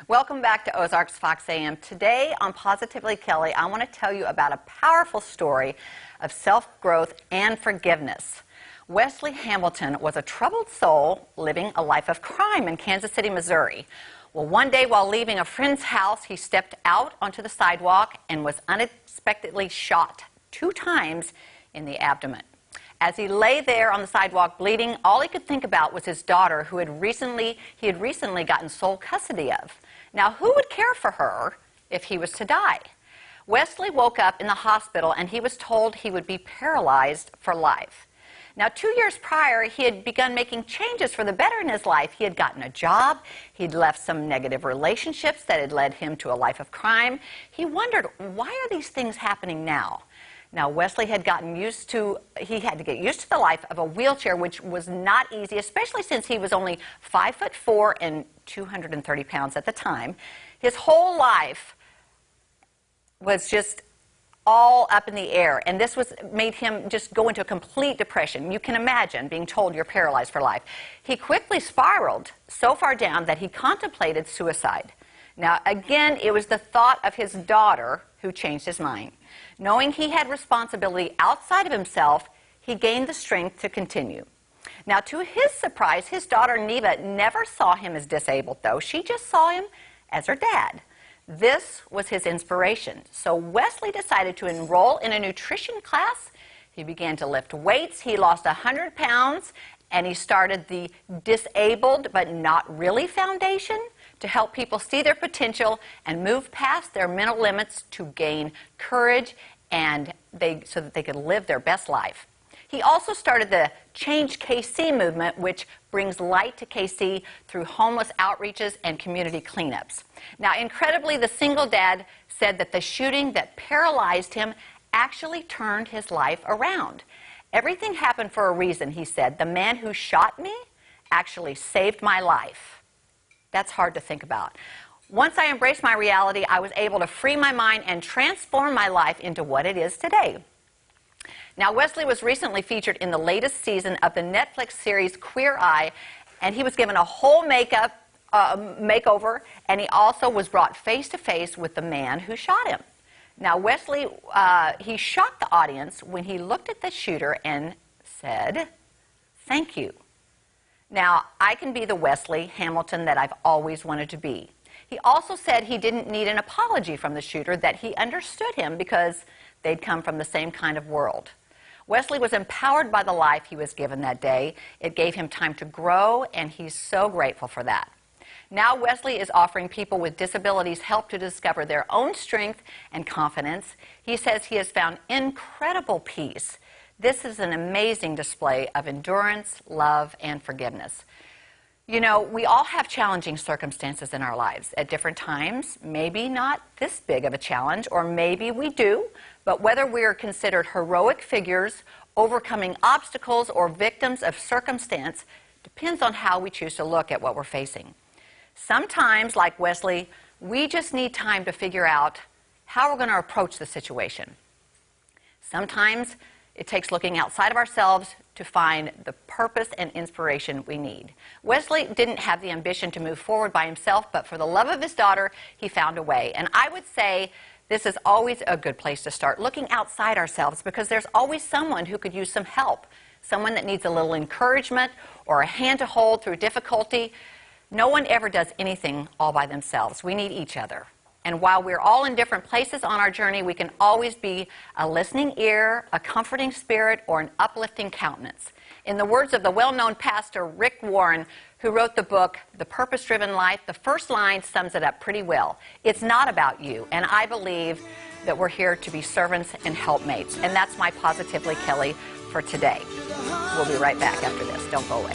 Welcome back to Ozarks Fox AM. Today on Positively Kelly, I want to tell you about a powerful story of self-growth and forgiveness. Wesley Hamilton was a troubled soul living a life of crime in Kansas City, Missouri. Well, one day while leaving a friend's house, he stepped out onto the sidewalk and was unexpectedly shot 2 times in the abdomen. As he lay there on the sidewalk bleeding, all he could think about was his daughter, who he had recently gotten sole custody of. Now, who would care for her if he was to die? Wesley woke up in the hospital and he was told he would be paralyzed for life. Now, 2 years prior, he had begun making changes for the better in his life. He had gotten a job. He'd left some negative relationships that had led him to a life of crime. He wondered, why are these things happening now? Now, Wesley had gotten used to, he had to get used to the life of a wheelchair, which was not easy, especially since he was only 5'4" and 230 pounds at the time. His whole life was just all up in the air, and this made him just go into a complete depression. You can imagine being told you're paralyzed for life. He quickly spiraled so far down that he contemplated suicide. Now, again, it was the thought of his daughter who changed his mind. Knowing he had responsibility outside of himself, he gained the strength to continue. Now, to his surprise, his daughter Neva never saw him as disabled, though. She just saw him as her dad. This was his inspiration. So Wesley decided to enroll in a nutrition class. He began to lift weights. He lost 100 pounds, and he started the Disabled But Not Really Foundation to help people see their potential and move past their mental limits to gain courage and so that they could live their best life. He also started the Change KC movement, which brings light to KC through homeless outreaches and community cleanups. Now, incredibly, the single dad said that the shooting that paralyzed him actually turned his life around. Everything happened for a reason, he said. The man who shot me actually saved my life. That's hard to think about. Once I embraced my reality, I was able to free my mind and transform my life into what it is today. Now, Wesley was recently featured in the latest season of the Netflix series Queer Eye, and he was given a whole makeover, and he also was brought face to face with the man who shot him. Now, Wesley, he shocked the audience when he looked at the shooter and said, "Thank you." Now, I can be the Wesley Hamilton that I've always wanted to be. He also said he didn't need an apology from the shooter, that he understood him because they'd come from the same kind of world. Wesley was empowered by the life he was given that day. It gave him time to grow, and he's so grateful for that. Now Wesley is offering people with disabilities help to discover their own strength and confidence. He says he has found incredible peace. This is an amazing display of endurance, love, and forgiveness. You know, we all have challenging circumstances in our lives at different times. Maybe not this big of a challenge, or maybe we do, but whether we are considered heroic figures, overcoming obstacles, or victims of circumstance depends on how we choose to look at what we're facing. Sometimes, like Wesley, we just need time to figure out how we're going to approach the situation. Sometimes it takes looking outside of ourselves to find the purpose and inspiration we need. Wesley didn't have the ambition to move forward by himself, but for the love of his daughter, he found a way. And I would say this is always a good place to start, looking outside ourselves, because there's always someone who could use some help, someone that needs a little encouragement or a hand to hold through difficulty. No one ever does anything all by themselves. We need each other. And while we're all in different places on our journey, we can always be a listening ear, a comforting spirit, or an uplifting countenance. In the words of the well-known pastor Rick Warren, who wrote the book, The Purpose-Driven Life, the first line sums it up pretty well. It's not about you, and I believe that we're here to be servants and helpmates. And that's my Positively Kelly for today. We'll be right back after this. Don't go away.